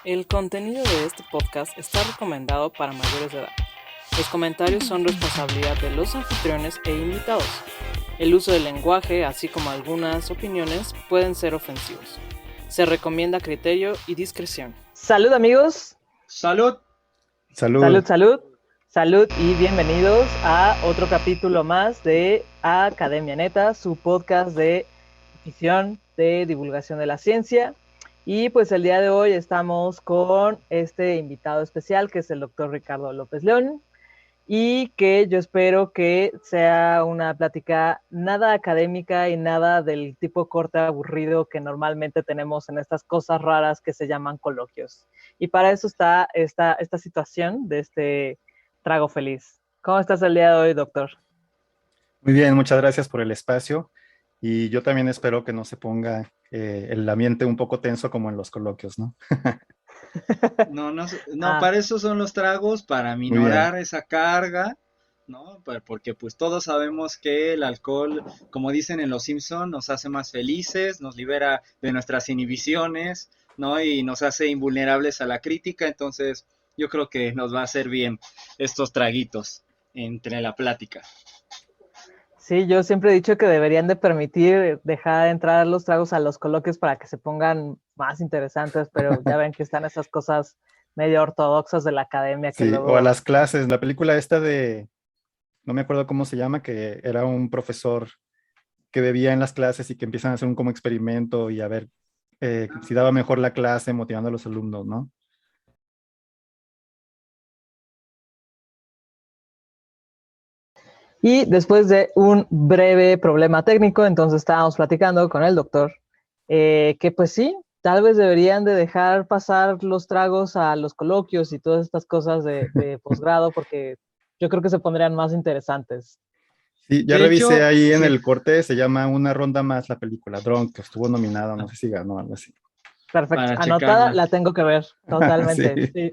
El contenido de este podcast está recomendado para mayores de edad. Los comentarios son responsabilidad de los anfitriones e invitados. El uso del lenguaje, así como algunas opiniones, pueden ser ofensivos. Se recomienda criterio y discreción. Salud amigos, Salud. salud, Salud. salud, salud y bienvenidos a otro capítulo más de Academia Neta, su podcast de ficción, de divulgación de la ciencia. Y pues el día de hoy estamos con este invitado especial que es el doctor Ricardo López León y que yo espero que sea una plática nada académica y nada del tipo corte aburrido que normalmente tenemos en estas cosas raras que se llaman coloquios. Y para eso está esta situación de este trago feliz. ¿Cómo estás el día de hoy, doctor? Muy bien, muchas gracias por el espacio. Y yo también espero que no se ponga el ambiente un poco tenso como en los coloquios, ¿no? No, para eso son los tragos, para Muy bien. minorar esa carga, ¿no? Porque pues todos sabemos que el alcohol, como dicen en Los Simpson, nos hace más felices, nos libera de nuestras inhibiciones, ¿no? Y nos hace invulnerables a la crítica, entonces yo creo que nos va a hacer bien estos traguitos entre la plática. Sí, yo siempre he dicho que deberían de permitir dejar entrar los tragos a los coloquios para que se pongan más interesantes, pero ya ven que están esas cosas medio ortodoxas de la academia que Sí, o a luego... las clases. La película esta de, no me acuerdo cómo se llama, que era un profesor que bebía en las clases y que empiezan a hacer un como experimento y a ver si daba mejor la clase motivando a los alumnos, ¿no? Y después de un breve problema técnico, entonces estábamos platicando con el doctor, que pues sí, tal vez deberían de dejar pasar los tragos a los coloquios y todas estas cosas de posgrado, porque yo creo que se pondrían más interesantes. Sí, ya De revisé hecho, ahí en sí, el corte, se llama Una ronda más la película, Drunk, que estuvo nominada, no sé si ganó algo así. Perfecto, para anotada, checarla. la tengo que ver, totalmente, Sí. sí,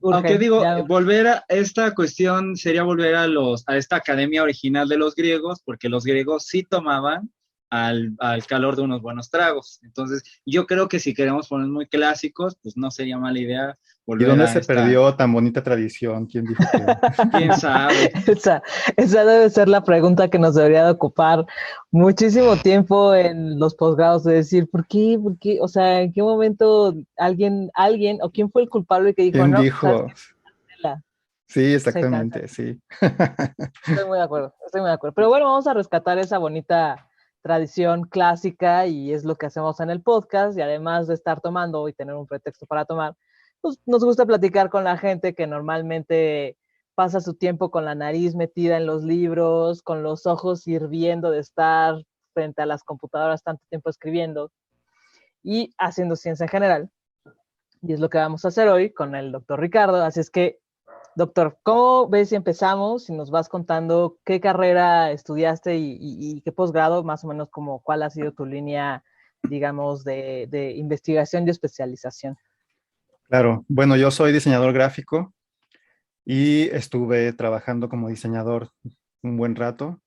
Aunque urge, digo, ya. volver a esta cuestión sería volver a esta academia original de los griegos, porque los griegos sí tomaban al calor de unos buenos tragos. Entonces, yo creo que si queremos poner muy clásicos, pues no sería mala idea ¿Y volver dónde a se esta, perdió tan bonita tradición? ¿Quién dijo que? quién sabe. Esa, esa debe ser la pregunta que nos debería de ocupar muchísimo tiempo en los posgrados, de decir, ¿por qué? ¿Por qué? O sea, ¿en qué momento alguien, o quién fue el culpable que dijo, ¿Quién no, sabes dijo? qué? Cancela, Sí, se cancela. exactamente, sí. Estoy muy de acuerdo, estoy muy de acuerdo. Pero bueno, vamos a rescatar esa bonita tradición clásica y es lo que hacemos en el podcast y además de estar tomando y tener un pretexto para tomar, pues nos gusta platicar con la gente que normalmente pasa su tiempo con la nariz metida en los libros, con los ojos hirviendo de estar frente a las computadoras tanto tiempo escribiendo y haciendo ciencia en general. Y es lo que vamos a hacer hoy con el doctor Ricardo. Así es que, doctor, ¿cómo ves si empezamos? Si nos vas contando qué carrera estudiaste y qué posgrado, más o menos como cuál ha sido tu línea, digamos, de investigación y especialización. Claro, bueno, yo soy diseñador gráfico y estuve trabajando como diseñador un buen rato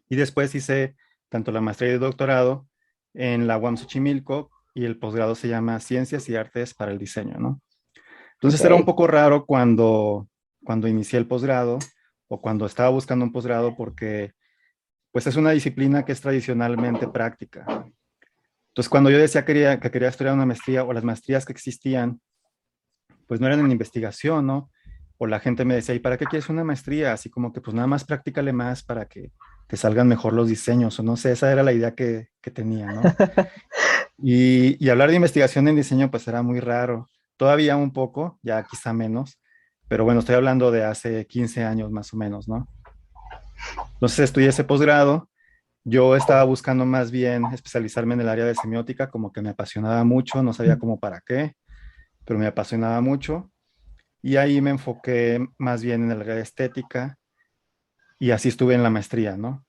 y después hice tanto la maestría y el doctorado en la UAM Xochimilco y el posgrado se llama Ciencias y Artes para el Diseño, ¿no? Entonces era un Ok. poco raro cuando inicié el posgrado o cuando estaba buscando un posgrado porque pues es una disciplina que es tradicionalmente práctica. Entonces cuando yo decía que quería estudiar una maestría o las maestrías que existían, pues no eran en investigación, ¿no? O la gente me decía, ¿y para qué quieres una maestría? Así como que pues nada más practícale más para que te salgan mejor los diseños, o no sé, esa era la idea que tenía, ¿no? Y hablar de investigación en diseño pues era muy raro, todavía un poco, ya quizá menos, pero bueno, estoy hablando de hace 15 años más o menos, ¿no? Entonces estudié ese posgrado, yo estaba buscando más bien especializarme en el área de semiótica, como que me apasionaba mucho, no sabía cómo para qué, pero me apasionaba mucho. Y ahí me enfoqué más bien en el área de estética y así estuve en la maestría, ¿no?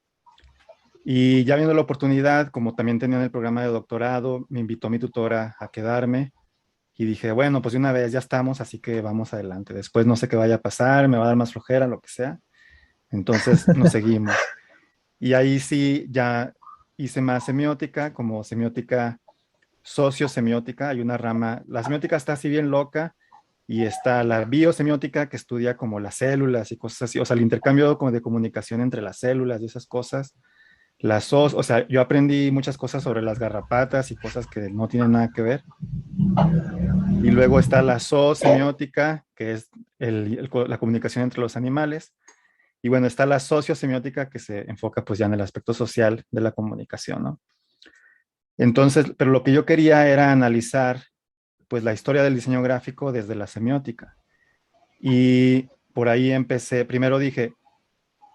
Y ya viendo la oportunidad, como también tenía en el programa de doctorado, me invitó mi tutora a quedarme y dije, bueno, pues de una vez ya estamos, así que vamos adelante. Después no sé qué vaya a pasar, me va a dar más flojera, lo que sea. Entonces nos seguimos. Y ahí sí ya hice más semiótica, como semiótica sociosemiótica, hay una rama, la semiótica está así bien loca, y está la biosemiótica que estudia como las células y cosas así, o sea, el intercambio como de comunicación entre las células y esas cosas. O sea, yo aprendí muchas cosas sobre las garrapatas y cosas que no tienen nada que ver. Y luego está la zoosemiótica, que es la comunicación entre los animales. Y bueno, está la sociosemiótica, que se enfoca pues ya en el aspecto social de la comunicación, ¿no? Entonces, pero lo que yo quería era analizar pues la historia del diseño gráfico desde la semiótica. Y por ahí empecé, primero dije,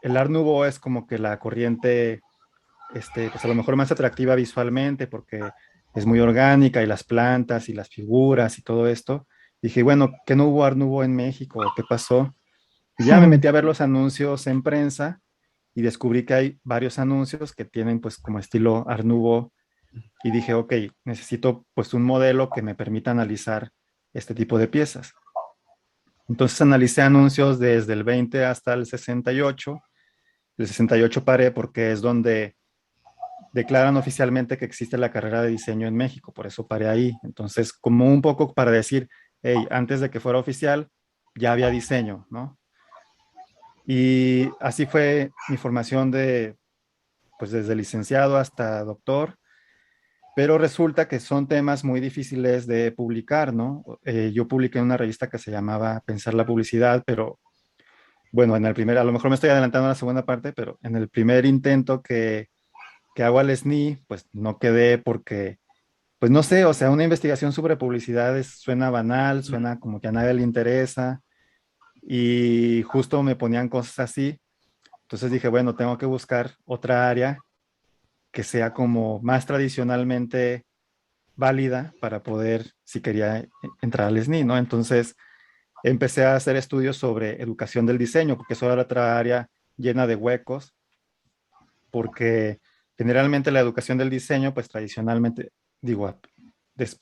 el Art Nouveau es como que la corriente, pues a lo mejor más atractiva visualmente porque es muy orgánica y las plantas y las figuras y todo esto. Dije, bueno, ¿qué no hubo Art Nouveau en México? ¿Qué pasó? Y ya me metí a ver los anuncios en prensa y descubrí que hay varios anuncios que tienen pues como estilo Art Nouveau y dije, ok, necesito pues un modelo que me permita analizar este tipo de piezas. Entonces analicé anuncios desde el 20 hasta el 68. El 68 paré porque es donde declaran oficialmente que existe la carrera de diseño en México, por eso paré ahí. Entonces, como un poco para decir, hey, antes de que fuera oficial, ya había diseño, ¿no? Y así fue mi formación pues desde licenciado hasta doctor, pero resulta que son temas muy difíciles de publicar, ¿no? Yo publiqué en una revista que se llamaba Pensar la Publicidad, pero bueno, a lo mejor me estoy adelantando a la segunda parte, pero en el primer intento que hago al SNI, pues no quedé porque, pues no sé, o sea, una investigación sobre publicidad suena banal, suena como que a nadie le interesa, y justo me ponían cosas así. Entonces dije, bueno, tengo que buscar otra área que sea como más tradicionalmente válida para poder, si quería entrar al SNI, ¿no? Entonces empecé a hacer estudios sobre educación del diseño, porque eso era otra área llena de huecos, porque generalmente la educación del diseño, pues tradicionalmente, digo,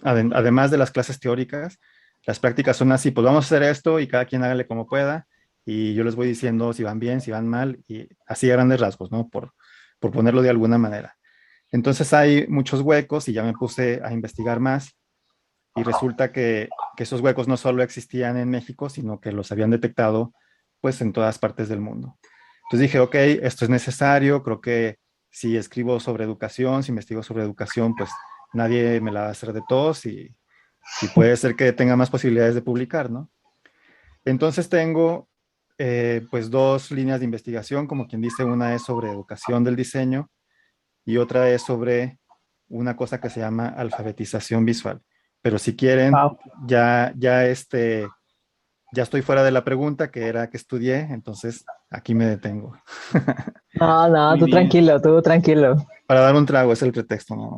además de las clases teóricas, las prácticas son así, pues vamos a hacer esto y cada quien hágale como pueda, y yo les voy diciendo si van bien, si van mal, y así a grandes rasgos, ¿no? Por ponerlo de alguna manera. Entonces hay muchos huecos y ya me puse a investigar más y resulta que esos huecos no solo existían en México, sino que los habían detectado pues en todas partes del mundo. Entonces dije, ok, esto es necesario, creo que si escribo sobre educación, si investigo sobre educación, pues nadie me la va a hacer de tos y puede ser que tenga más posibilidades de publicar, ¿no? Entonces tengo pues dos líneas de investigación, como quien dice, una es sobre educación del diseño y otra es sobre una cosa que se llama alfabetización visual. Pero si quieren, Wow. ya estoy fuera de la pregunta que era que estudié, entonces aquí me detengo. No, no, Muy bien. tú tranquilo. Para dar un trago es el pretexto, ¿no?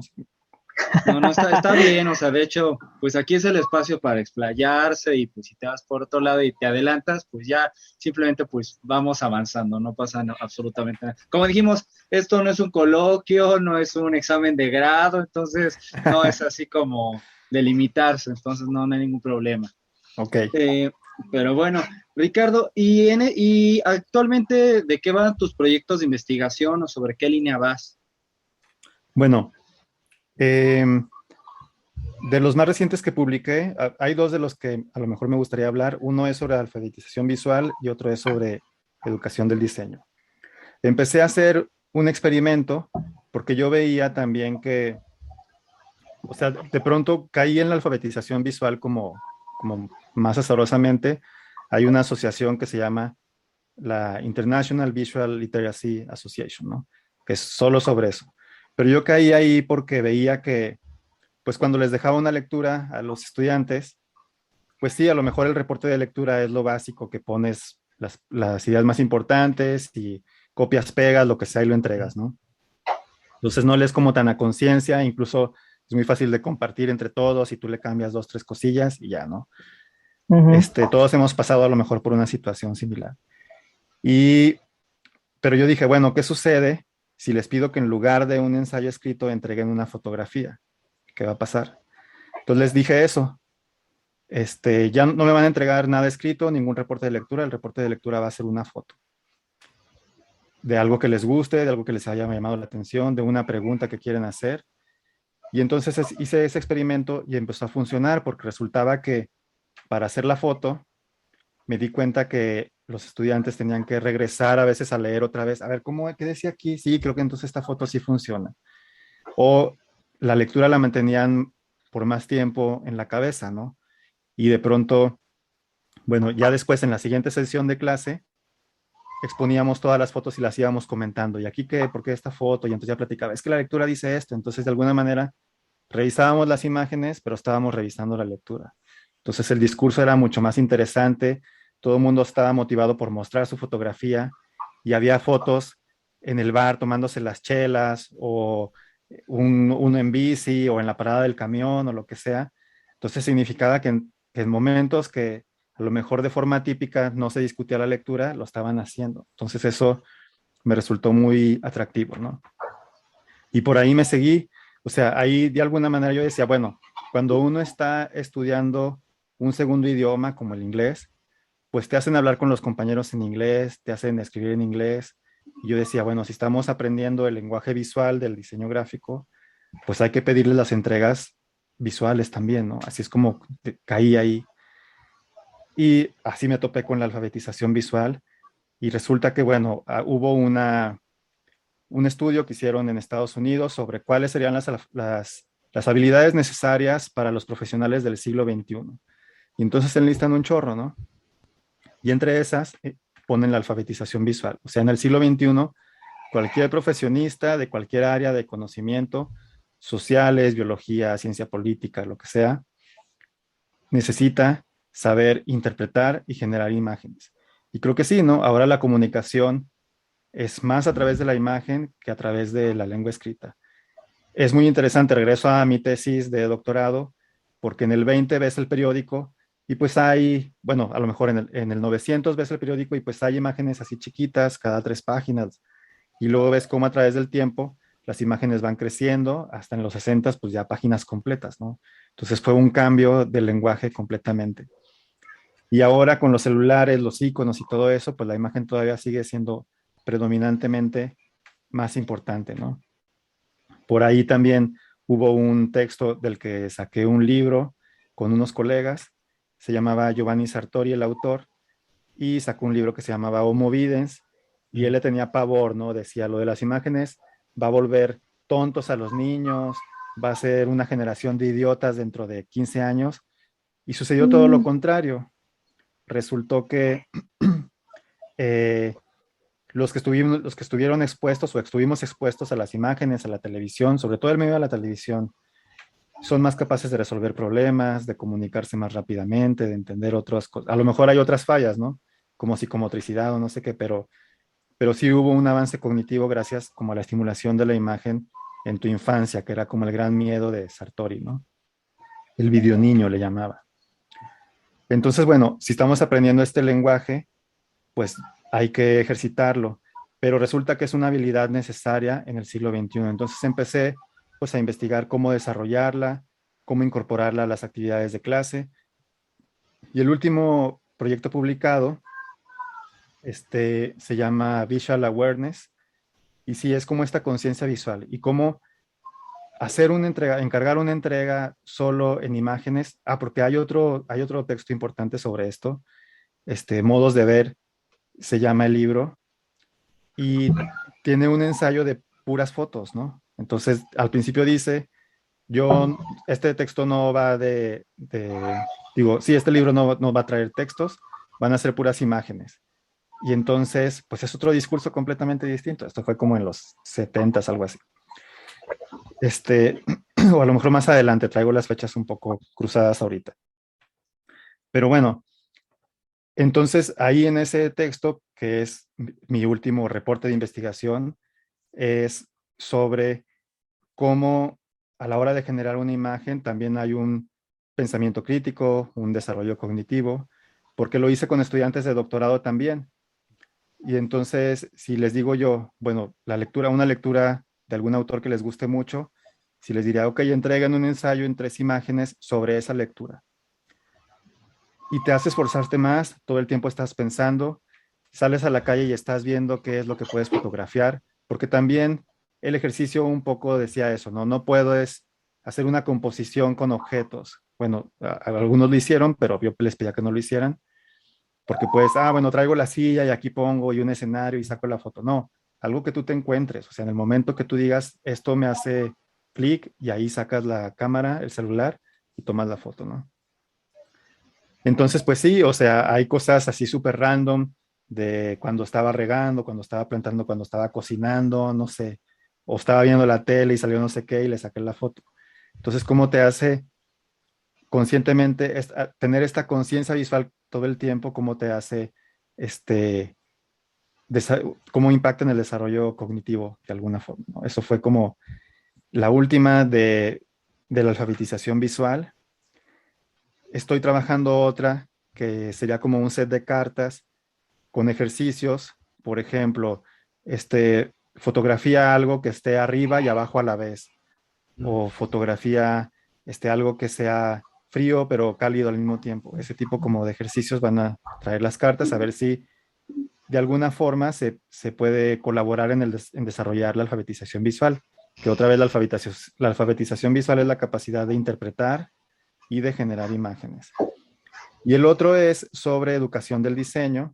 No, no, está bien, o sea, de hecho, pues aquí es el espacio para explayarse y pues si te vas por otro lado y te adelantas, pues ya simplemente pues vamos avanzando, no pasa absolutamente nada. Como dijimos, esto no es un coloquio, no es un examen de grado, entonces no es así como delimitarse, entonces no hay ningún problema. Ok. Eh, pero bueno, Ricardo, ¿y actualmente de qué van tus proyectos de investigación o sobre qué línea vas? Bueno, de los más recientes que publiqué, hay dos de los que a lo mejor me gustaría hablar. Uno es sobre alfabetización visual y otro es sobre educación del diseño. Empecé a hacer un experimento porque yo veía también que, o sea, de pronto caí en la alfabetización visual como más azarosamente. Hay una asociación que se llama la International Visual Literacy Association, ¿no? Que es solo sobre eso. Pero yo caí ahí porque veía que, pues cuando les dejaba una lectura a los estudiantes, pues sí, a lo mejor el reporte de lectura es lo básico, que pones las ideas más importantes y copias, pegas, lo que sea y lo entregas, ¿no? Entonces no lees como tan a conciencia, incluso es muy fácil de compartir entre todos y tú le cambias dos, tres cosillas y ya, ¿no? Ujú. Todos hemos pasado a lo mejor por una situación similar. Pero yo dije, bueno, ¿qué sucede si les pido que en lugar de un ensayo escrito entreguen una fotografía? ¿Qué va a pasar? Entonces les dije eso. Ya no me van a entregar nada escrito, ningún reporte de lectura. El reporte de lectura va a ser una foto de algo que les guste, de algo que les haya llamado la atención, de una pregunta que quieren hacer. Y entonces hice ese experimento y empezó a funcionar porque resultaba que para hacer la foto me di cuenta que los estudiantes tenían que regresar a veces a leer otra vez. A ver, ¿qué decía aquí? Sí, creo que entonces esta foto sí funciona. O la lectura la mantenían por más tiempo en la cabeza, ¿no? Y de pronto, bueno, ya después en la siguiente sesión de clase, exponíamos todas las fotos y las íbamos comentando. ¿Y aquí qué? ¿Por qué esta foto? Y entonces ya platicaba, es que la lectura dice esto. Entonces, de alguna manera, revisábamos las imágenes, pero estábamos revisando la lectura. Entonces, el discurso era mucho más interesante. Todo el mundo estaba motivado por mostrar su fotografía y había fotos en el bar tomándose las chelas o uno en bici o en la parada del camión o lo que sea. Entonces, significaba que en momentos que a lo mejor de forma típica no se discutía la lectura, lo estaban haciendo. Entonces eso me resultó muy atractivo, ¿no? Y por ahí me seguí, o sea, ahí de alguna manera yo decía, bueno, cuando uno está estudiando un segundo idioma como el inglés, pues te hacen hablar con los compañeros en inglés, te hacen escribir en inglés. Y yo decía, bueno, si estamos aprendiendo el lenguaje visual del diseño gráfico, pues hay que pedirles las entregas visuales también, ¿no? Así es como caí ahí. Y así me topé con la alfabetización visual y resulta que, bueno, hubo un estudio que hicieron en Estados Unidos sobre cuáles serían las habilidades necesarias para los profesionales del siglo XXI. Y entonces se enlistan un chorro, ¿no? Y entre esas ponen la alfabetización visual. O sea, en el siglo XXI, cualquier profesionista de cualquier área de conocimiento, sociales, biología, ciencia política, lo que sea, necesita saber interpretar y generar imágenes. Y creo que sí, ¿no? Ahora la comunicación es más a través de la imagen que a través de la lengua escrita. Es muy interesante, regreso a mi tesis de doctorado, porque en el 20 ves el periódico y pues hay, bueno, a lo mejor en el 900 ves el periódico y pues hay imágenes así chiquitas, cada 3 páginas, y luego ves cómo a través del tiempo las imágenes van creciendo, hasta en los 60 pues ya páginas completas, ¿no? Entonces fue un cambio del lenguaje completamente. Y ahora con los celulares, los iconos y todo eso, pues la imagen todavía sigue siendo predominantemente más importante, ¿no? Por ahí también hubo un texto del que saqué un libro con unos colegas, se llamaba Giovanni Sartori, el autor, y sacó un libro que se llamaba Homo Videns, y él le tenía pavor, ¿no? Decía, lo de las imágenes va a volver tontos a los niños, va a ser una generación de idiotas dentro de 15 años, y sucedió todo lo contrario. Resultó que los que estuvieron expuestos o estuvimos expuestos a las imágenes, a la televisión, sobre todo el medio de la televisión, son más capaces de resolver problemas, de comunicarse más rápidamente, de entender otras cosas. A lo mejor hay otras fallas, ¿no? Como psicomotricidad o no sé qué, pero sí hubo un avance cognitivo gracias como a la estimulación de la imagen en tu infancia, que era como el gran miedo de Sartori, ¿no? El videoniño le llamaba. Entonces, bueno, si estamos aprendiendo este lenguaje, pues hay que ejercitarlo, pero resulta que es una habilidad necesaria en el siglo XXI. Entonces empecé pues a investigar cómo desarrollarla, cómo incorporarla a las actividades de clase. Y el último proyecto publicado se llama Visual Awareness, y sí es como esta conciencia visual y cómo hacer una entrega, encargar una entrega solo en imágenes. Porque hay otro texto importante sobre esto, modos de ver, se llama el libro, y tiene un ensayo de puras fotos, ¿no? Entonces, al principio dice, este texto no va este libro no va a traer textos, van a ser puras imágenes. Y entonces, pues es otro discurso completamente distinto. Esto fue como en los 70s, algo así. O a lo mejor más adelante, traigo las fechas un poco cruzadas ahorita. Pero bueno, entonces ahí en ese texto, que es mi último reporte de investigación, es sobre cómo a la hora de generar una imagen también hay un pensamiento crítico, un desarrollo cognitivo, porque lo hice con estudiantes de doctorado también. Y entonces, si les digo yo, bueno, una lectura de algún autor que les guste mucho, si les diría, ok, entreguen un ensayo en 3 imágenes sobre esa lectura. Y te hace esforzarte más, todo el tiempo estás pensando, sales a la calle y estás viendo qué es lo que puedes fotografiar, porque también el ejercicio un poco decía eso, ¿no? No puedes hacer una composición con objetos. Bueno, algunos lo hicieron, pero yo les pedía que no lo hicieran, porque pues, bueno, traigo la silla y aquí pongo y un escenario y saco la foto. No, algo que tú te encuentres, o sea, en el momento que tú digas, esto me hace clic y ahí sacas la cámara, el celular y tomas la foto, ¿no? Entonces, pues sí, o sea, hay cosas así súper random de cuando estaba regando, cuando estaba plantando, cuando estaba cocinando, no sé, o estaba viendo la tele y salió no sé qué y le saqué la foto. Entonces, ¿cómo te hace conscientemente tener esta conciencia visual todo el tiempo? ¿Cómo te hace, cómo impacta en el desarrollo cognitivo de alguna forma, ¿no? Eso fue como la última de la alfabetización visual. Estoy trabajando otra que sería como un set de cartas con ejercicios. Por ejemplo, fotografía algo que esté arriba y abajo a la vez. O fotografía algo que sea frío pero cálido al mismo tiempo. Ese tipo como de ejercicios van a traer las cartas a ver si de alguna forma se puede colaborar en desarrollar la alfabetización visual. Que otra vez la alfabetización visual es la capacidad de interpretar y de generar imágenes. Y el otro es sobre educación del diseño.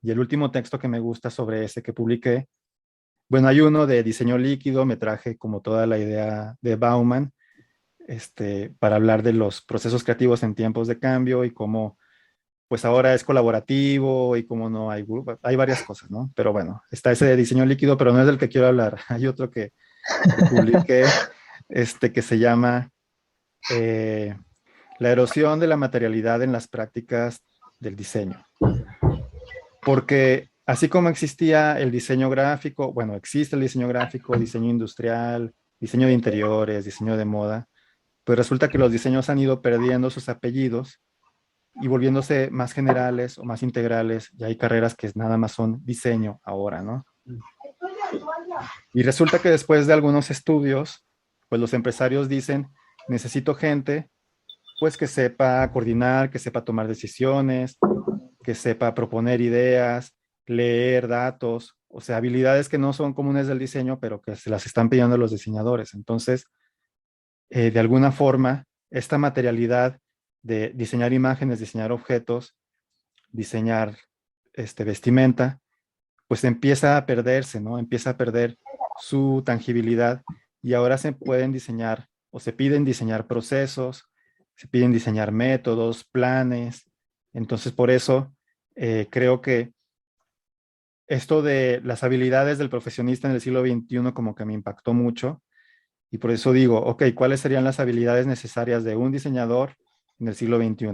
Y el último texto que me gusta sobre ese que publiqué, bueno, hay uno de diseño líquido, me traje como toda la idea de Bauman, para hablar de los procesos creativos en tiempos de cambio y cómo, pues ahora es colaborativo y cómo no hay grupo, hay varias cosas, ¿no? Pero bueno, está ese de diseño líquido, pero no es del que quiero hablar. Hay otro que publiqué, que se llama la erosión de la materialidad en las prácticas del diseño. Porque así como existía el diseño gráfico, bueno, existe el diseño gráfico, diseño industrial, diseño de interiores, diseño de moda, pues resulta que los diseños han ido perdiendo sus apellidos y volviéndose más generales o más integrales. Ya hay carreras que nada más son diseño ahora, ¿no? Y resulta que después de algunos estudios, pues los empresarios dicen, necesito gente pues que sepa coordinar, que sepa tomar decisiones, que sepa proponer ideas, leer datos, o sea, habilidades que no son comunes del diseño, pero que se las están pidiendo los diseñadores. Entonces, de alguna forma, esta materialidad de diseñar imágenes, diseñar objetos, diseñar vestimenta, pues empieza a perderse, ¿no? Empieza a perder su tangibilidad y ahora se pueden diseñar o se piden diseñar procesos, se piden diseñar métodos, planes. Entonces, por eso creo que esto de las habilidades del profesionista en el siglo XXI como que me impactó mucho y por eso digo, ok, ¿cuáles serían las habilidades necesarias de un diseñador en el siglo XXI?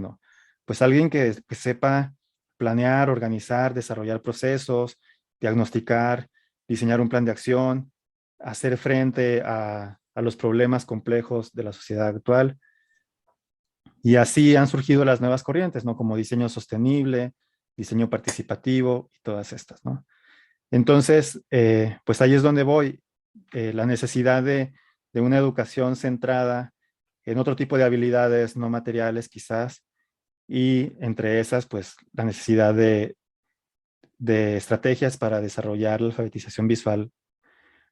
Pues alguien que sepa planear, organizar, desarrollar procesos, diagnosticar, diseñar un plan de acción, hacer frente a los problemas complejos de la sociedad actual. Y así han surgido las nuevas corrientes, ¿no? Como diseño sostenible, diseño participativo y todas estas, ¿no? Entonces, pues ahí es donde voy. La necesidad de una educación centrada en otro tipo de habilidades no materiales quizás, y entre esas, pues la necesidad de estrategias para desarrollar la alfabetización visual.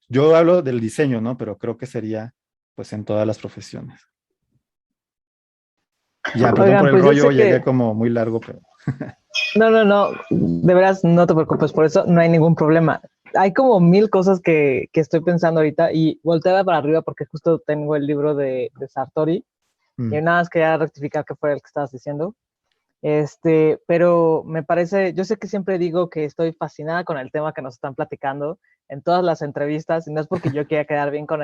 Yo hablo del diseño, ¿no? Pero creo que sería pues en todas las profesiones. Ya, perdón. Oigan, por el pues rollo, llegué que... como muy largo, pero... No, de veras no te preocupes, por eso no hay ningún problema. Hay como 1000 cosas que estoy pensando ahorita y volteaba para arriba porque justo tengo el libro de Sartori y nada más quería rectificar que fue el que estabas diciendo. Pero me parece, yo sé que siempre digo que estoy fascinada con el tema que nos están platicando en todas las entrevistas y no es porque yo quiera quedar bien con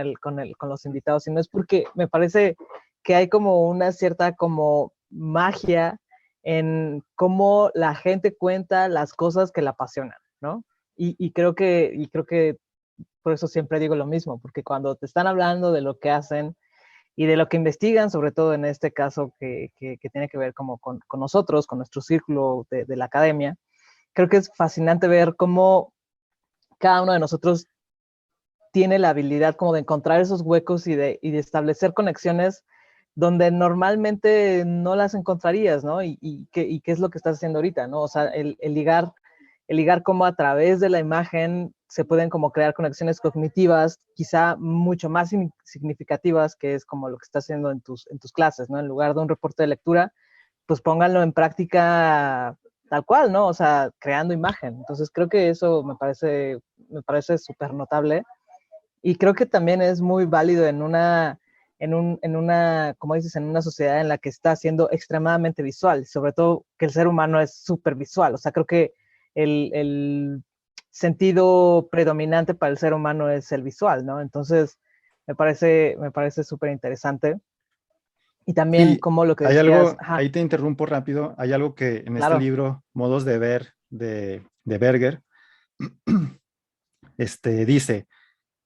los invitados, sino es porque me parece que hay como una cierta como magia en cómo la gente cuenta las cosas que la apasionan, ¿no? Y creo que por eso siempre digo lo mismo, porque cuando te están hablando de lo que hacen y de lo que investigan, sobre todo en este caso que tiene que ver como con nosotros, con nuestro círculo de la academia, creo que es fascinante ver cómo cada uno de nosotros tiene la habilidad como de encontrar esos huecos y de establecer conexiones donde normalmente no las encontrarías, ¿no? Y qué es lo que estás haciendo ahorita, ¿no? O sea, el ligar el ligar cómo a través de la imagen se pueden como crear conexiones cognitivas, quizá mucho más significativas, que es como lo que estás haciendo en tus clases, ¿no? En lugar de un reporte de lectura, pues pónganlo en práctica tal cual, ¿no? O sea, creando imagen. Entonces creo que eso me parece súper notable. Y creo que también es muy válido en una, como dices, en una sociedad en la que está siendo extremadamente visual, sobre todo que el ser humano es súper visual. O sea, creo que el sentido predominante para el ser humano es el visual, ¿no? Entonces, me parece súper interesante. Y también Sí, como lo que hay decías, algo, ajá, ahí te interrumpo rápido, hay algo que en este claro, libro, Modos de Ver, de Berger, dice,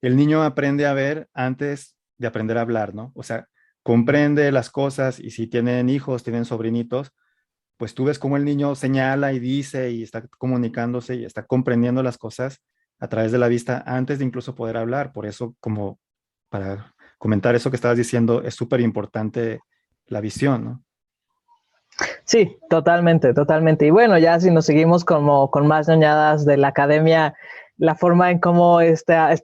el niño aprende a ver antes de aprender a hablar, ¿no? O sea, comprende las cosas y si tienen hijos, tienen sobrinitos, pues tú ves cómo el niño señala y dice y está comunicándose y está comprendiendo las cosas a través de la vista antes de incluso poder hablar. Por eso, como para comentar eso que estabas diciendo, es súper importante la visión, ¿no? sí, totalmente, totalmente. Y bueno, ya si nos seguimos como con más ñoñadas de la academia, la forma en cómo esta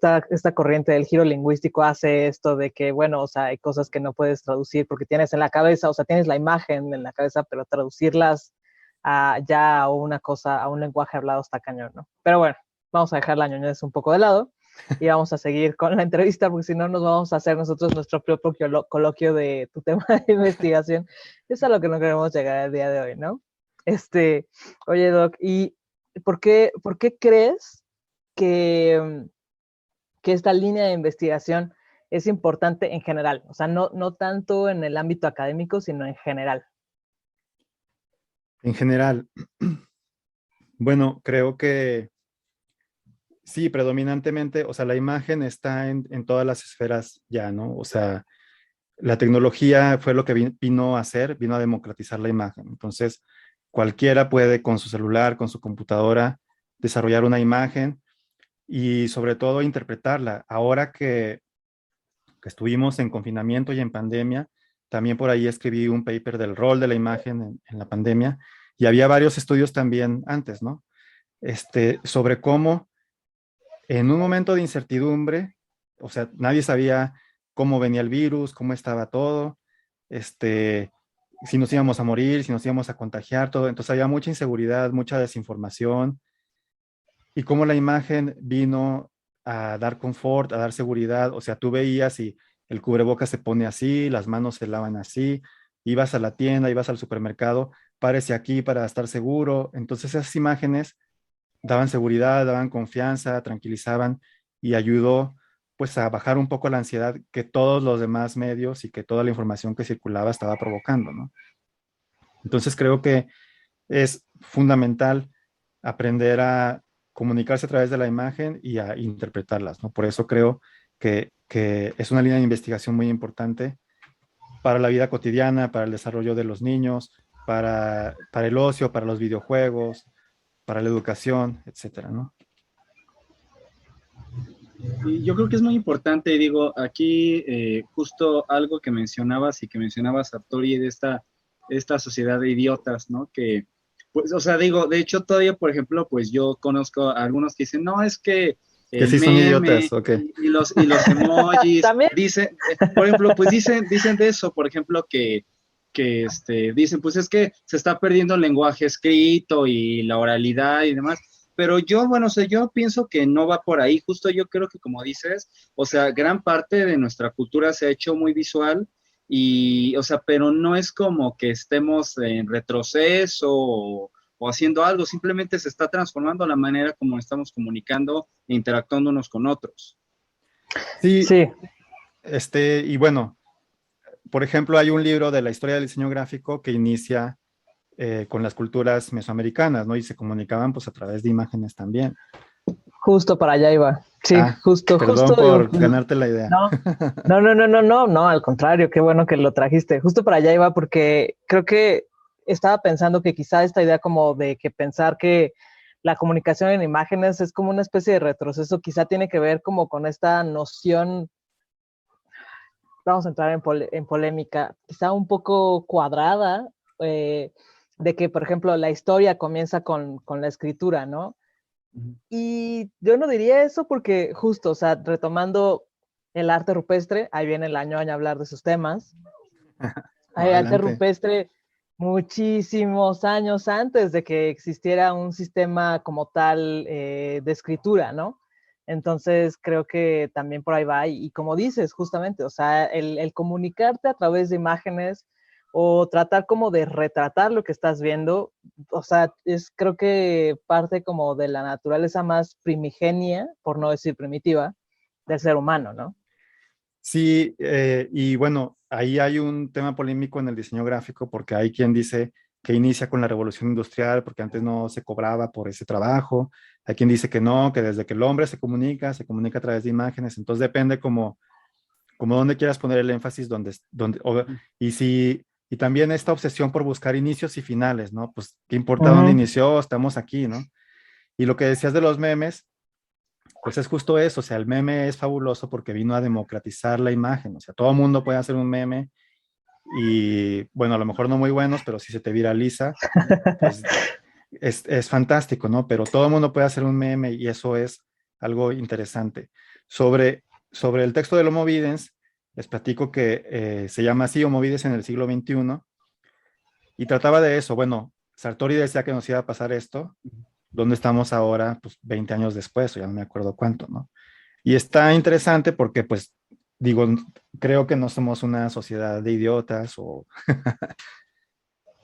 corriente del giro lingüístico hace esto de que, bueno, o sea, hay cosas que no puedes traducir porque tienes en la cabeza, o sea, tienes la imagen en la cabeza, pero traducirlas ya a una cosa, a un lenguaje hablado está cañón, ¿no? Pero bueno, vamos a dejar la ñoñez un poco de lado y vamos a seguir con la entrevista porque si no nos vamos a hacer nosotros nuestro propio coloquio de tu tema de investigación. Es a lo que no queremos llegar el día de hoy, ¿no? Oye, Doc, ¿y por qué crees que esta línea de investigación es importante en general? O sea, no tanto en el ámbito académico, sino en general. En general, bueno, creo que sí, predominantemente, o sea, la imagen está en todas las esferas ya, ¿no? O sea, la tecnología fue lo que vino a hacer, vino a democratizar la imagen. Entonces, cualquiera puede con su celular, con su computadora, desarrollar una imagen y sobre todo interpretarla. Ahora que estuvimos en confinamiento y en pandemia, también por ahí escribí un paper del rol de la imagen en la pandemia y había varios estudios también antes, ¿no? Sobre cómo en un momento de incertidumbre, o sea, nadie sabía cómo venía el virus, cómo estaba todo, si nos íbamos a morir, si nos íbamos a contagiar, todo. Entonces había mucha inseguridad, mucha desinformación y cómo la imagen vino a dar confort, a dar seguridad. O sea, tú veías y el cubrebocas se pone así, las manos se lavan así, ibas a la tienda, ibas al supermercado, párese aquí para estar seguro. Entonces esas imágenes daban seguridad, daban confianza, tranquilizaban y ayudó pues a bajar un poco la ansiedad que todos los demás medios y que toda la información que circulaba estaba provocando, ¿no? Entonces creo que es fundamental aprender a comunicarse a través de la imagen y a interpretarlas, ¿no? Por eso creo que es una línea de investigación muy importante para la vida cotidiana, para el desarrollo de los niños, para el ocio, para los videojuegos, para la educación, etcétera, ¿no? Y yo creo que es muy importante, digo, aquí justo algo que mencionabas y que mencionabas, Arturi, de esta sociedad de idiotas, ¿no? Que, pues, o sea, digo, de hecho todavía, por ejemplo, pues yo conozco a algunos que dicen, no, es que Que el sí son meme idiotas, ok. y los emojis, También, dicen, por ejemplo, pues dicen de eso, por ejemplo, dicen, pues es que se está perdiendo el lenguaje escrito y la oralidad y demás. Pero yo, bueno, o sea, yo pienso que no va por ahí. Justo yo creo que, como dices, o sea, gran parte de nuestra cultura se ha hecho muy visual y, o sea, pero no es como que estemos en retroceso o haciendo algo, simplemente se está transformando la manera como estamos comunicando e interactuando unos con otros. Sí, sí, y bueno, por ejemplo, hay un libro de la historia del diseño gráfico que inicia con las culturas mesoamericanas, ¿no? Y se comunicaban pues a través de imágenes también. justo para allá iba. Sí, Ah, justo. perdón por ganarte la idea. No, no, al contrario, qué bueno que lo trajiste. Justo para allá iba porque creo que estaba pensando que quizá esta idea como de que pensar que la comunicación en imágenes es como una especie de retroceso, quizá tiene que ver como con esta noción, vamos a entrar en polémica, quizá un poco cuadrada, de que, por ejemplo, la historia comienza con la escritura, ¿no? Ujú. Y yo no diría eso porque justo, o sea, retomando el arte rupestre, ahí viene el año a hablar de sus temas. No, Hay arte adelante. rupestre muchísimos años antes de que existiera un sistema como tal de escritura, ¿no? Entonces creo que también por ahí va. Y como dices, justamente, o sea, el comunicarte a través de imágenes o tratar como de retratar lo que estás viendo, o sea, es creo que parte como de la naturaleza más primigenia, por no decir primitiva, del ser humano, ¿no? Sí, y bueno, ahí hay un tema polémico en el diseño gráfico porque hay quien dice que inicia con la revolución industrial porque antes no se cobraba por ese trabajo. Hay quien dice que no, que desde que el hombre se comunica a través de imágenes. Entonces depende como dónde quieras poner el énfasis, y si, y también esta obsesión por buscar inicios y finales, ¿no? Pues, ¿qué importa dónde Ujú. inició? Estamos aquí, ¿no? Y lo que decías de los memes, pues es justo eso, o sea, el meme es fabuloso porque vino a democratizar la imagen, o sea, todo el mundo puede hacer un meme y, bueno, a lo mejor no muy buenos, pero si se te viraliza, pues es fantástico, ¿no? Pero todo el mundo puede hacer un meme y eso es algo interesante. Sobre el texto del Homo Videns, les platico que se llama así Homo Videns en el siglo XXI y trataba de eso. Bueno, Sartori decía que nos iba a pasar esto. ¿Dónde estamos ahora? Pues 20 años después, o ya no me acuerdo cuánto, ¿no? Y está interesante porque, pues, digo, creo que no somos una sociedad de idiotas o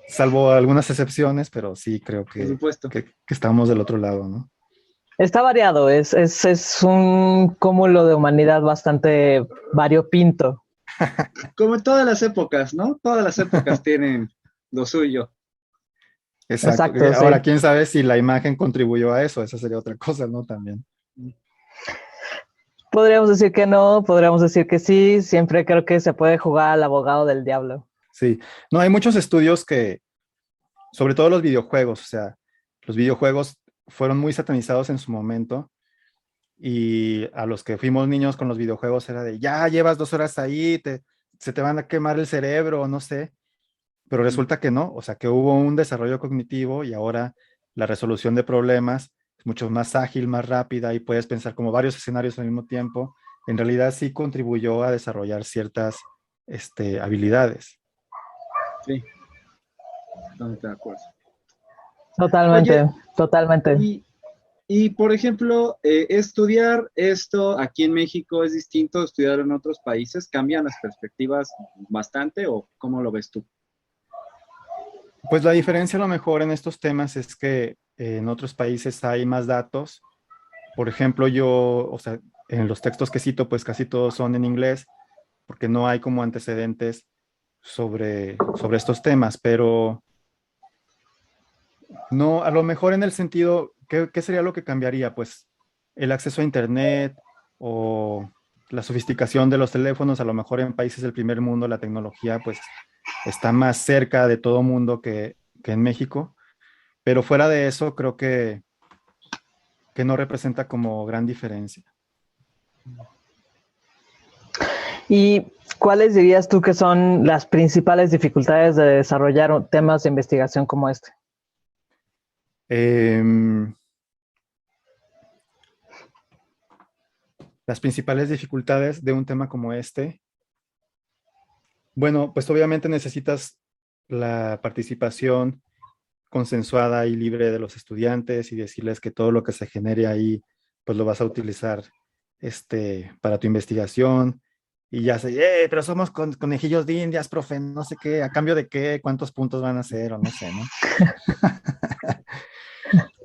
salvo algunas excepciones, pero sí creo Por supuesto. que estamos del otro lado, ¿no? Está variado, es un cúmulo de humanidad bastante variopinto. Como en todas las épocas, ¿no? Todas las épocas tienen lo suyo. Exacto. Exacto, Ahora, sí. quién sabe si la imagen contribuyó a eso, esa sería otra cosa, ¿no? También. Podríamos decir que no, podríamos decir que sí. Siempre creo que se puede jugar al abogado del diablo. Sí. No, hay muchos estudios sobre todo los videojuegos, o sea, los videojuegos fueron muy satanizados en su momento y a los que fuimos niños con los videojuegos era de, ya llevas 2 horas ahí, se te van a quemar el cerebro, no sé. Pero resulta que no, o sea, que hubo un desarrollo cognitivo y ahora la resolución de problemas es mucho más ágil, más rápida y puedes pensar como varios escenarios al mismo tiempo. En realidad sí contribuyó a desarrollar ciertas habilidades. Sí, totalmente de acuerdo. Oye, Totalmente, totalmente. y, y por ejemplo, estudiar esto aquí en México es distinto a estudiar en otros países. ¿Cambian las perspectivas bastante o cómo lo ves tú? Pues la diferencia a lo mejor en estos temas es que en otros países hay más datos. Por ejemplo, o sea, en los textos que cito, pues casi todos son en inglés, porque no hay como antecedentes sobre estos temas, pero no, a lo mejor en el sentido, ¿qué sería lo que cambiaría? Pues el acceso a Internet o la sofisticación de los teléfonos, a lo mejor en países del primer mundo la tecnología pues está más cerca de todo mundo que en México, pero fuera de eso creo que no representa como gran diferencia. ¿Y cuáles dirías tú que son las principales dificultades de desarrollar temas de investigación como este? Em, las principales dificultades de un tema como este, bueno, pues obviamente necesitas la participación consensuada y libre de los estudiantes y decirles que todo lo que se genere ahí, pues lo vas a utilizar para tu investigación. Y ya sé, pero somos conejillos de indias, profe, no sé qué, a cambio de qué, cuántos puntos van a hacer, o no sé, ¿no?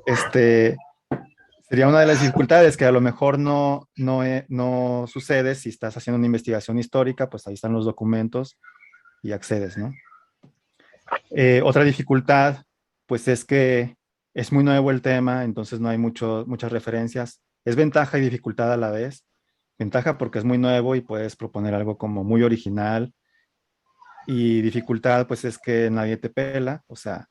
Este, Sería una de las dificultades que a lo mejor no sucede si estás haciendo una investigación histórica, pues ahí están los documentos y accedes, ¿no? Otra dificultad, pues es que es muy nuevo el tema, entonces no hay muchas referencias. Es ventaja y dificultad a la vez. Ventaja porque es muy nuevo y puedes proponer algo como muy original. Y dificultad, pues es que nadie te pela. O sea,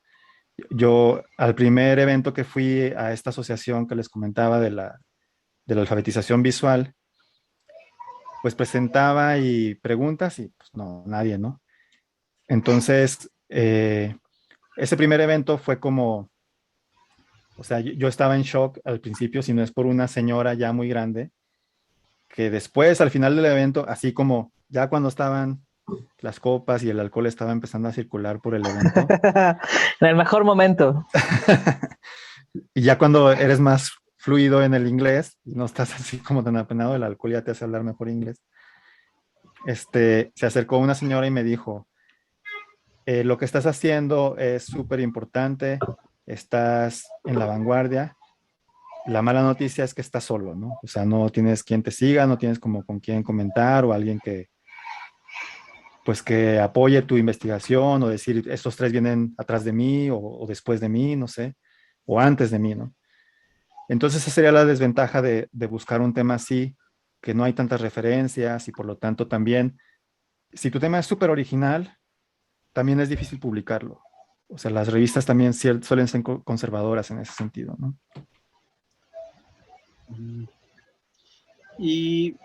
yo al primer evento que fui a esta asociación que les comentaba de la alfabetización visual, pues presentaba y preguntas y pues no, nadie, ¿no? Entonces, ese primer evento fue como O sea, yo estaba en shock al principio, si no es por una señora ya muy grande, que después, al final del evento, así como ya cuando estaban las copas y el alcohol estaba empezando a circular por el evento, En el mejor momento. y ya cuando eres más fluido en el inglés y no estás así como tan apenado, el alcohol ya te hace hablar mejor inglés. Se acercó una señora y me dijo, lo que estás haciendo es súper importante, estás en la vanguardia. La mala noticia es que estás solo, ¿no? O sea, no tienes quien te siga, no tienes como con quién comentar o alguien que, pues, que apoye tu investigación o decir, estos tres vienen atrás de mí o después de mí, no sé, o antes de mí, ¿no? Entonces esa sería la desventaja de buscar un tema así, que no hay tantas referencias y por lo tanto también, si tu tema es súper original, también es difícil publicarlo. O sea, las revistas también suelen ser conservadoras en ese sentido, ¿no? Y,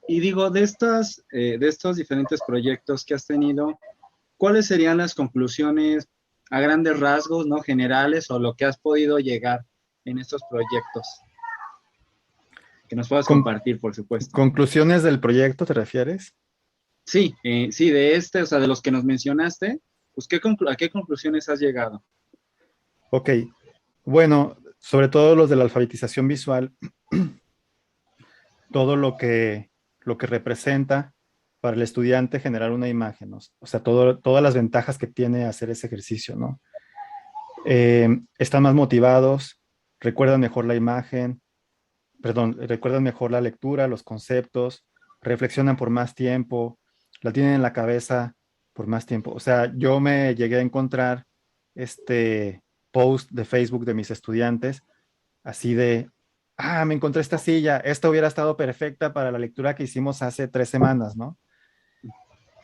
y digo, de estos diferentes proyectos que has tenido, ¿cuáles serían las conclusiones a grandes rasgos, ¿no? Generales, o lo que has podido llegar en estos proyectos? Que nos puedas compartir, por supuesto. ¿Conclusiones del proyecto te refieres? Sí, sí, o sea, de los que nos mencionaste, pues ¿a qué conclusiones has llegado? Ok, bueno, sobre todo los de la alfabetización visual, todo lo que representa para el estudiante generar una imagen, ¿no? O sea, todas las ventajas que tiene hacer ese ejercicio, ¿no? Están más motivados, recuerdan mejor la imagen, perdón, recuerdan mejor la lectura, los conceptos, reflexionan por más tiempo, la tienen en la cabeza por más tiempo. O sea, yo me llegué a encontrar este post de Facebook de mis estudiantes, así de, me encontré esta silla, esta hubiera estado perfecta para la lectura que hicimos hace 3 semanas, ¿no?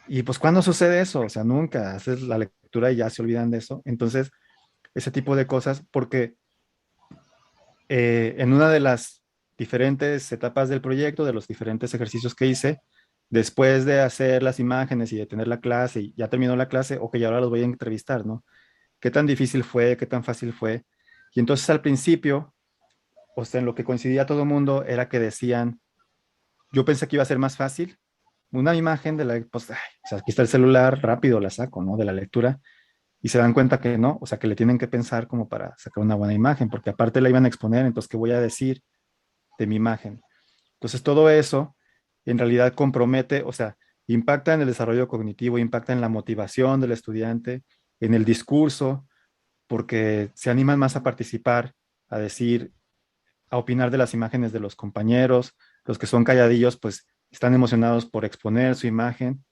Y pues, ¿cuándo sucede eso? O sea, nunca haces la lectura y ya se olvidan de eso. Entonces, ese tipo de cosas, porque en una de las diferentes etapas del proyecto, de los diferentes ejercicios que hice, después de hacer las imágenes y de tener la clase, y ya terminó la clase, ok, ahora los voy a entrevistar, ¿no? ¿Qué tan difícil fue? ¿Qué tan fácil fue? Y entonces al principio, o sea, en lo que coincidía todo el mundo era que decían, yo pensé que iba a ser más fácil, una imagen de la, pues, o sea, aquí está el celular, rápido la saco, ¿no? De la lectura, y se dan cuenta que no, o sea, que le tienen que pensar como para sacar una buena imagen, porque aparte la iban a exponer, entonces, ¿qué voy a decir de mi imagen? Entonces, todo eso en realidad compromete, o sea, impacta en el desarrollo cognitivo, impacta en la motivación del estudiante, en el discurso, porque se animan más a participar, a decir, a opinar de las imágenes de los compañeros, los que son calladillos, pues están emocionados por exponer su imagen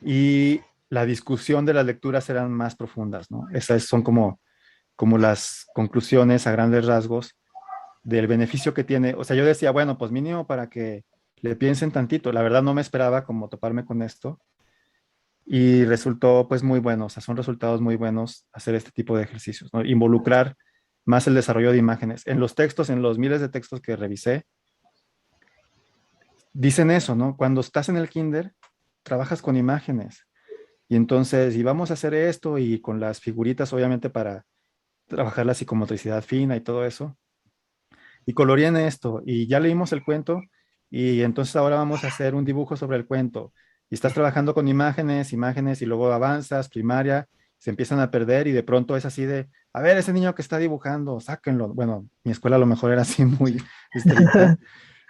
y la discusión de las lecturas serán más profundas, ¿no? Esas son como las conclusiones a grandes rasgos del beneficio que tiene. O sea, yo decía, bueno, pues mínimo para que le piensen tantito. La verdad no me esperaba como toparme con esto y resultó pues muy bueno. O sea, son resultados muy buenos hacer este tipo de ejercicios, ¿no? Involucrar más el desarrollo de imágenes. En los textos, en los miles de textos que revisé, dicen eso, ¿no? Cuando estás en el kinder, trabajas con imágenes. Y entonces, y vamos a hacer esto y con las figuritas, obviamente, para trabajar la psicomotricidad fina y todo eso. Y coloreé esto, y ya leímos el cuento, y entonces ahora vamos a hacer un dibujo sobre el cuento. Y estás trabajando con imágenes, imágenes, y luego avanzas, primaria, se empiezan a perder, y de pronto es así de, a ver, ese niño que está dibujando, sáquenlo. Bueno, mi escuela a lo mejor era así muy estricta,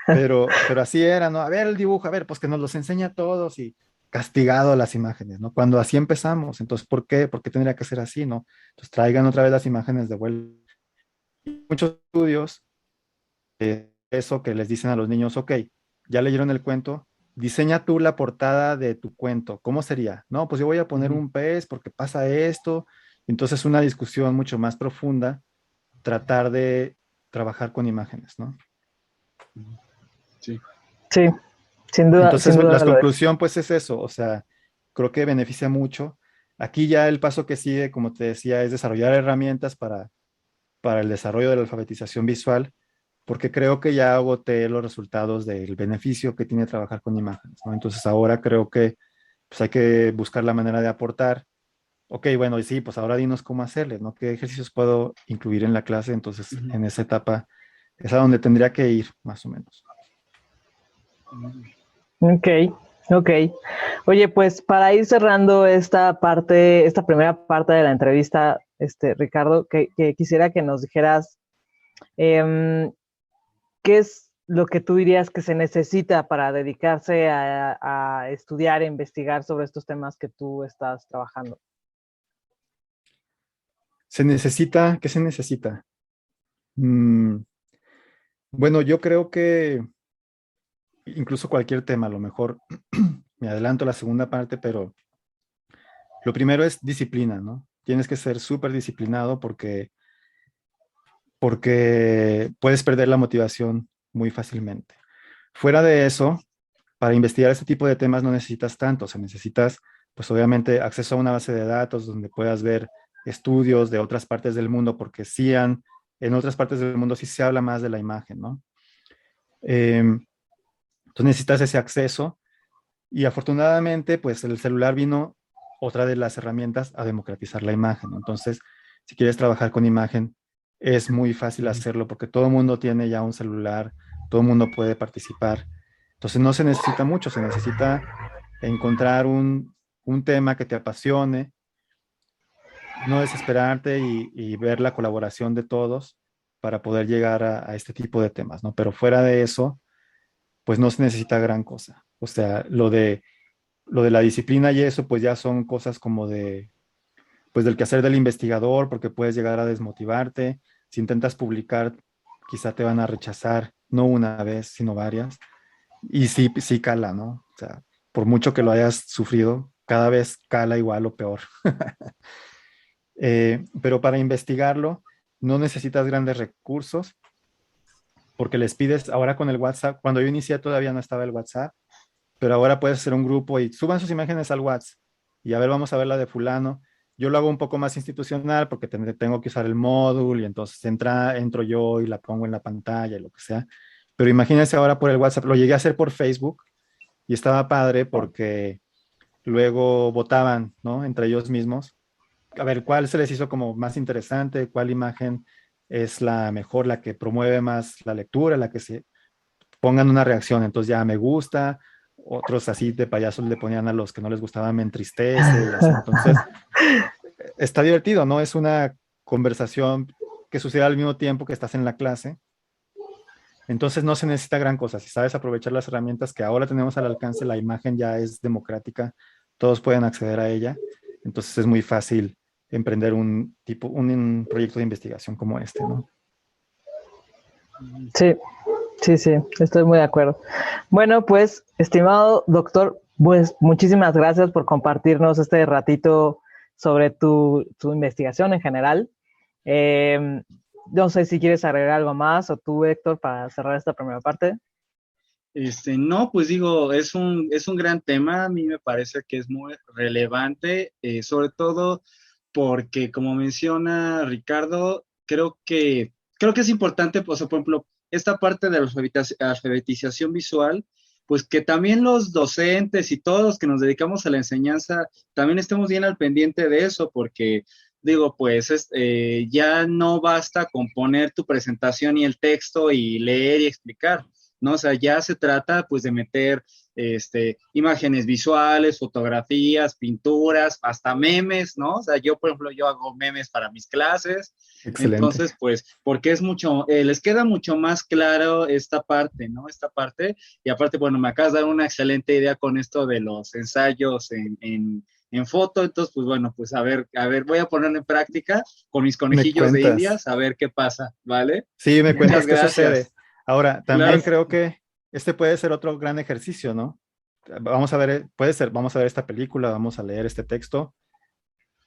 pero así era, ¿no? A ver el dibujo, a ver, pues que nos los enseña a todos, y castigado las imágenes, ¿no? Cuando así empezamos, entonces, ¿por qué? ¿Por qué tendría que ser así, no? Entonces traigan otra vez las imágenes de vuelta. Muchos estudios, eso que les dicen a los niños, ok, ya leyeron el cuento, diseña tú la portada de tu cuento, ¿cómo sería? No, pues yo voy a poner un pez porque pasa esto, entonces una discusión mucho más profunda, tratar de trabajar con imágenes, ¿no? Sí. Sí, sin duda. Entonces, Sin duda la lo es. conclusión, pues es eso, o sea, creo que beneficia mucho. Aquí ya el paso que sigue, como te decía, es desarrollar herramientas para el desarrollo de la alfabetización visual, porque creo que ya agoté los resultados del beneficio que tiene trabajar con imágenes, ¿no? Entonces ahora creo que pues, hay que buscar la manera de aportar ok, bueno, y sí, pues ahora dinos cómo hacerle, ¿no? ¿Qué ejercicios puedo incluir en la clase? Entonces, Ujú. en esa etapa es a donde tendría que ir, más o menos. Ok, ok. Oye, pues para ir cerrando esta parte, esta primera parte de la entrevista, Ricardo, que quisiera que nos dijeras em, qué es lo que tú dirías que se necesita para dedicarse a estudiar e investigar sobre estos temas que tú estás trabajando. ¿Se necesita? ¿Qué se necesita? Mm, bueno, yo creo que incluso cualquier tema, a lo mejor me adelanto a la segunda parte, pero lo primero es disciplina, ¿no? Tienes que ser súper disciplinado porque puedes perder la motivación muy fácilmente. Fuera de eso, para investigar este tipo de temas no necesitas tanto, o sea, necesitas, pues obviamente, acceso a una base de datos donde puedas ver estudios de otras partes del mundo, porque en otras partes del mundo sí se habla más de la imagen, ¿no? Entonces necesitas ese acceso y afortunadamente, pues el celular vino, otra de las herramientas, a democratizar la imagen, ¿no? Entonces, si quieres trabajar con imagen, es muy fácil hacerlo porque todo el mundo tiene ya un celular, todo el mundo puede participar. Entonces no se necesita mucho, se necesita encontrar un tema que te apasione, no desesperarte y ver la colaboración de todos para poder llegar a este tipo de temas, ¿no? Pero fuera de eso, pues no se necesita gran cosa. O sea, lo de la disciplina y eso, pues ya son cosas como pues del quehacer del investigador, porque puedes llegar a desmotivarte. Si intentas publicar, quizá te van a rechazar, no una vez, sino varias. Y sí, sí cala, ¿no? O sea, por mucho que lo hayas sufrido, cada vez cala igual o peor. Pero para investigarlo, no necesitas grandes recursos, porque les pides, ahora con el WhatsApp, cuando yo inicié todavía no estaba el WhatsApp, pero ahora puedes hacer un grupo y suban sus imágenes al WhatsApp y a ver, vamos a ver la de fulano. Yo lo hago un poco más institucional porque tengo que usar el módulo y entonces entro yo y la pongo en la pantalla y lo que sea. Pero imagínense ahora por el WhatsApp, lo llegué a hacer por Facebook y estaba padre porque luego votaban, ¿no? Entre ellos mismos. A ver, ¿cuál se les hizo como más interesante? ¿Cuál imagen es la mejor, la que promueve más la lectura, la que se pongan una reacción? Entonces ya me gusta, otros así de payasos le ponían a los que no les gustaba me entristece y así. Entonces, está divertido, ¿no? Es una conversación que sucede al mismo tiempo que estás en la clase. Entonces no se necesita gran cosa. Si sabes aprovechar las herramientas que ahora tenemos al alcance, la imagen ya es democrática, todos pueden acceder a ella. Entonces es muy fácil emprender un proyecto de investigación como este, ¿no? Sí, sí, sí, estoy muy de acuerdo. Bueno, pues, estimado doctor, pues muchísimas gracias por compartirnos este ratito sobre tu investigación en general. No sé si quieres agregar algo más o tú, Héctor, para cerrar esta primera parte. No, pues digo, es un gran tema, a mí me parece que es muy relevante, sobre todo porque, como menciona Ricardo, creo que es importante, pues, por ejemplo, esta parte de la alfabetización visual, pues que también los docentes y todos los que nos dedicamos a la enseñanza, también estemos bien al pendiente de eso, porque digo, pues ya no basta con poner tu presentación y el texto y leer y explicar, ¿no? O sea, ya se trata pues de meter imágenes visuales, fotografías, pinturas, hasta memes, ¿no? O sea, yo, por ejemplo, yo hago memes para mis clases, Excelente. entonces, pues, porque les queda mucho más claro esta parte, ¿no? Esta parte, y aparte, bueno, me acabas de dar una excelente idea con esto de los ensayos en foto, entonces, pues bueno, pues a ver, voy a ponerlo en práctica con mis Me conejillos de cuentas. indias, a ver qué pasa, ¿vale? Sí, me Muchas cuentas qué sucede. gracias. Ahora, Claro, también creo que este puede ser otro gran ejercicio, ¿no? Vamos a ver, puede ser, vamos a ver esta película, vamos a leer este texto.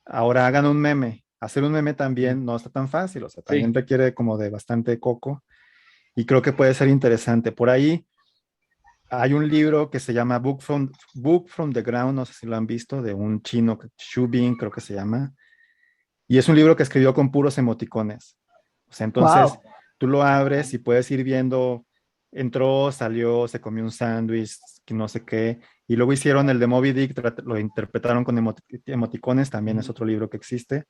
Ahora hagan un meme. Hacer un meme también no está tan fácil, o sea, sí. también requiere como de bastante coco y creo que puede ser interesante. Por ahí hay un libro que se llama Book from the Ground, no sé si lo han visto, de un chino, Xu Bing, creo que se llama, y es un libro que escribió con puros emoticones. O sea, entonces Wow. tú lo abres y puedes ir viendo, entró, salió, se comió un sándwich, que no sé qué, Y luego hicieron el de Moby Dick, lo interpretaron con emoticones, también es otro libro que existe.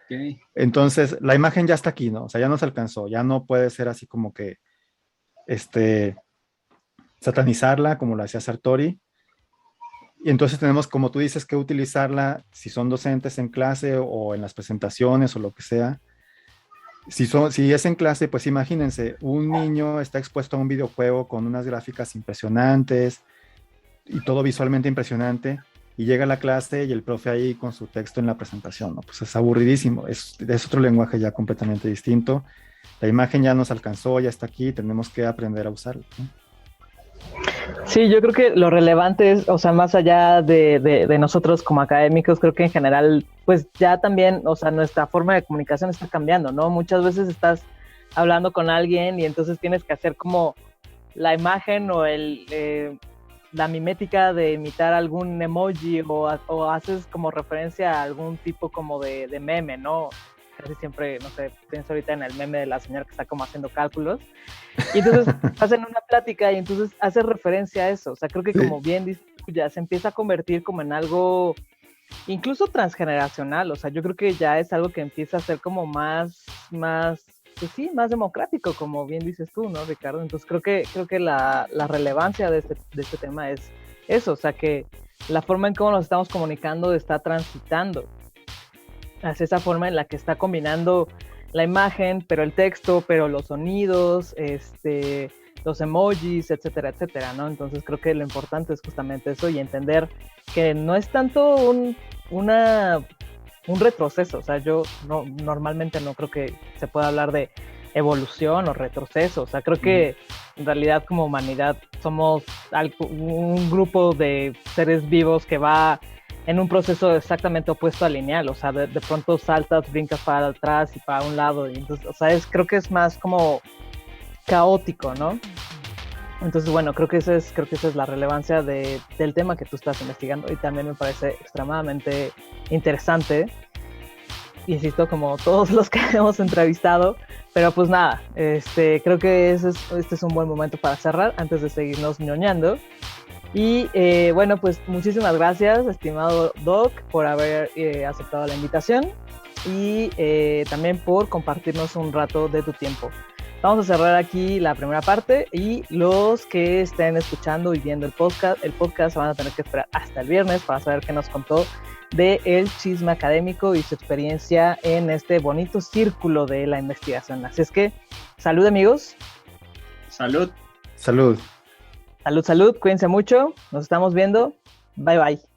Ok. Entonces, la imagen ya está aquí, ¿no? O sea, ya nos alcanzó, ya no puede ser así como que, satanizarla como lo hacía Sartori. Y entonces tenemos, como tú dices, que utilizarla si son docentes en clase o en las presentaciones o lo que sea. Si es en clase, pues imagínense, un niño está expuesto a un videojuego con unas gráficas impresionantes y todo visualmente impresionante, y llega a la clase y el profe ahí con su texto en la presentación, ¿no? Pues es aburridísimo, es otro lenguaje ya completamente distinto. La imagen ya nos alcanzó, ya está aquí, tenemos que aprender a usarla, ¿no? Sí, yo creo que lo relevante es, o sea, más allá de nosotros como académicos, creo que en general, pues ya también, o sea, nuestra forma de comunicación está cambiando, ¿no? Muchas veces estás hablando con alguien y entonces tienes que hacer como la imagen o la mimética de imitar algún emoji o haces como referencia a algún tipo como de meme, ¿no? Casi siempre, no sé, pienso ahorita en el meme de la señora que está como haciendo cálculos. Y entonces hacen una plática y entonces haces referencia a eso. O sea, creo que como bien dices, ya se empieza a convertir como en algo incluso transgeneracional. O sea, yo creo que ya es algo que empieza a ser como más, pues sí, más democrático, como bien dices tú, ¿no, Ricardo? Entonces creo que la relevancia de este tema es eso. O sea, que la forma en cómo nos estamos comunicando está transitando hacia esa forma en la que está combinando la imagen, pero el texto, pero los sonidos, los emojis, etcétera, etcétera, ¿no? Entonces creo que lo importante es justamente eso y entender que no es tanto un retroceso. O sea, yo normalmente no creo que se pueda hablar de evolución o retroceso. O sea, creo que en realidad como humanidad somos un grupo de seres vivos que va en un proceso exactamente opuesto al lineal. O sea, de pronto saltas, brincas para atrás y para un lado. Y entonces, o sea, creo que es más como caótico, ¿no? Entonces, bueno, creo que esa es la relevancia del tema que tú estás investigando y también me parece extremadamente interesante. Insisto, como todos los que hemos entrevistado, pero pues nada, creo que este es un buen momento para cerrar antes de seguirnos ñoñando. Y bueno, pues muchísimas gracias, estimado Doc, por haber aceptado la invitación y también por compartirnos un rato de tu tiempo. Vamos a cerrar aquí la primera parte y los que estén escuchando y viendo el podcast van a tener que esperar hasta el viernes para saber qué nos contó de el chisme académico y su experiencia en este bonito círculo de la investigación. Así es que, salud amigos. Salud. Salud. Salud, salud, cuídense mucho, nos estamos viendo, bye bye.